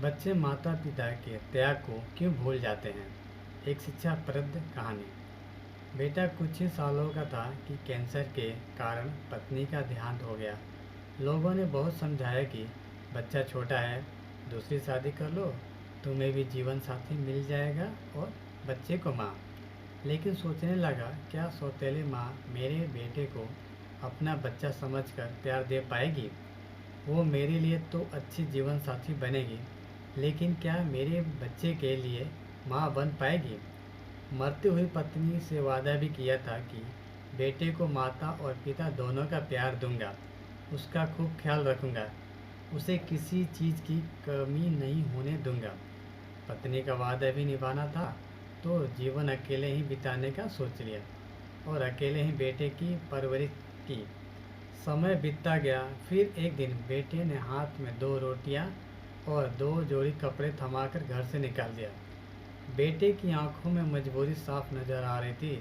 बच्चे माता पिता के त्याग को क्यों भूल जाते हैं? एक शिक्षाप्रद कहानी। बेटा कुछ ही सालों का था कि कैंसर के कारण पत्नी का देहांत हो गया। लोगों ने बहुत समझाया कि बच्चा छोटा है, दूसरी शादी कर लो, तुम्हें भी जीवन साथी मिल जाएगा और बच्चे को माँ। लेकिन सोचने लगा, क्या सौतेली माँ मेरे बेटे को अपना बच्चा समझकर प्यार दे पाएगी? वो मेरे लिए तो अच्छी जीवन साथी बनेगी, लेकिन क्या मेरे बच्चे के लिए माँ बन पाएगी? मरती हुई पत्नी से वादा भी किया था कि बेटे को माता और पिता दोनों का प्यार दूंगा, उसका खूब ख्याल रखूंगा, उसे किसी चीज़ की कमी नहीं होने दूंगा। पत्नी का वादा भी निभाना था, तो जीवन अकेले ही बिताने का सोच लिया और अकेले ही बेटे की परवरिश की। समय बीतता गया। फिर एक दिन बेटे ने हाथ में 2 रोटियां और 2 जोड़ी कपड़े थमाकर घर से निकाल दिया। बेटे की आंखों में मजबूरी साफ नजर आ रही थी।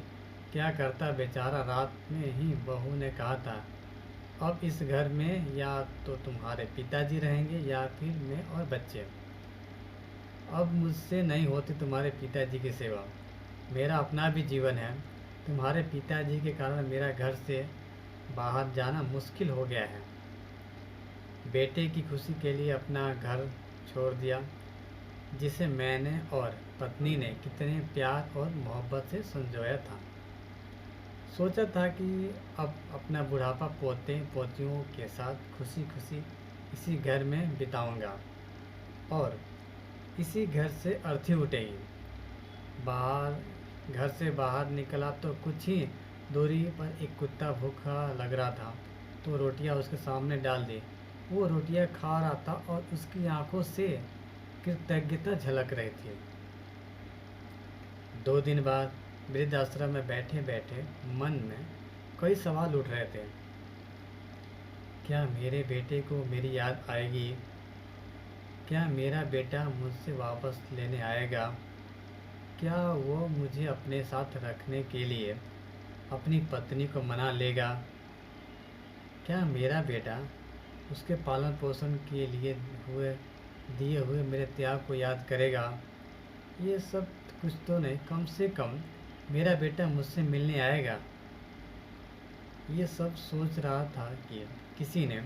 क्या करता बेचारा, रात में ही बहू ने कहा था, अब इस घर में या तो तुम्हारे पिताजी रहेंगे या फिर मैं और बच्चे। अब मुझसे नहीं होती तुम्हारे पिताजी की सेवा। मेरा अपना भी जीवन है। तुम्हारे पिताजी के कारण मेरा घर से बाहर जाना मुश्किल हो गया है। बेटे की खुशी के लिए अपना घर छोड़ दिया, जिसे मैंने और पत्नी ने कितने प्यार और मोहब्बत से संजोया था। सोचा था कि अब अपना बुढ़ापा पोते पोतियों के साथ खुशी खुशी इसी घर में बिताऊंगा और इसी घर से अर्थी उठेगी। घर से बाहर निकला तो कुछ ही दूरी पर एक कुत्ता भूखा लग रहा था, तो रोटियां उसके सामने डाल दी। वो रोटियां खा रहा था और उसकी आंखों से कृतज्ञता झलक रही थी। 2 दिन बाद वृद्धाश्रम में बैठे बैठे मन में कई सवाल उठ रहे थे। क्या मेरे बेटे को मेरी याद आएगी? क्या मेरा बेटा मुझसे वापस लेने आएगा? क्या वो मुझे अपने साथ रखने के लिए अपनी पत्नी को मना लेगा? क्या मेरा बेटा उसके पालन पोषण के लिए दिए हुए मेरे त्याग को याद करेगा? ये सब कुछ तो नहीं, कम से कम मेरा बेटा मुझसे मिलने आएगा। ये सब सोच रहा था कि किसी ने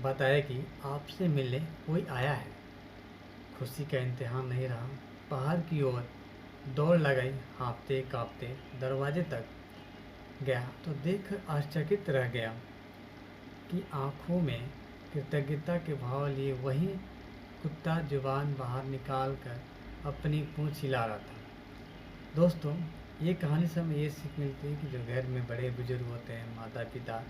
बताया कि आपसे मिलने कोई आया है। खुशी का इम्तिहान नहीं रहा। बाहर की ओर दौड़ लगाई, हाँफते काँपते दरवाजे तक गया तो देख आश्चर्यचकित रह गया कि आंखों में कृतज्ञता के भाव लिए वही कुत्ता जुबान बाहर निकाल कर अपनी पूंछ हिला रहा था। दोस्तों, ये कहानी से हमें ये सीख मिलती है कि जो घर में बड़े बुजुर्ग होते हैं, माता पिता,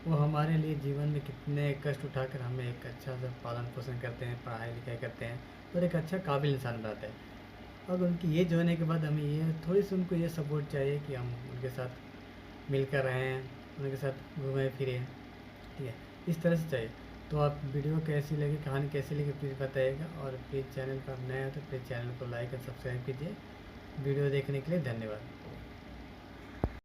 वो हमारे लिए जीवन में कितने कष्ट उठाकर हमें एक अच्छा सा पालन पोषण करते हैं, पढ़ाई लिखाई करते हैं और एक अच्छा काबिल इंसान बनाते हैं। और उनकी एज होने के बाद हमें ये थोड़ी सी उनको ये सपोर्ट चाहिए कि हम उनके साथ मिलकर रहें, उनके साथ घूमें फिरें, ठीक है, इस तरह से चाहिए। तो आप वीडियो कैसी लगी, कहानी कैसी लगी, प्लीज़ बताइएगा। और प्लीज़ चैनल पर नए हो तो प्लीज़ चैनल को लाइक और सब्सक्राइब कीजिए। वीडियो देखने के लिए धन्यवाद।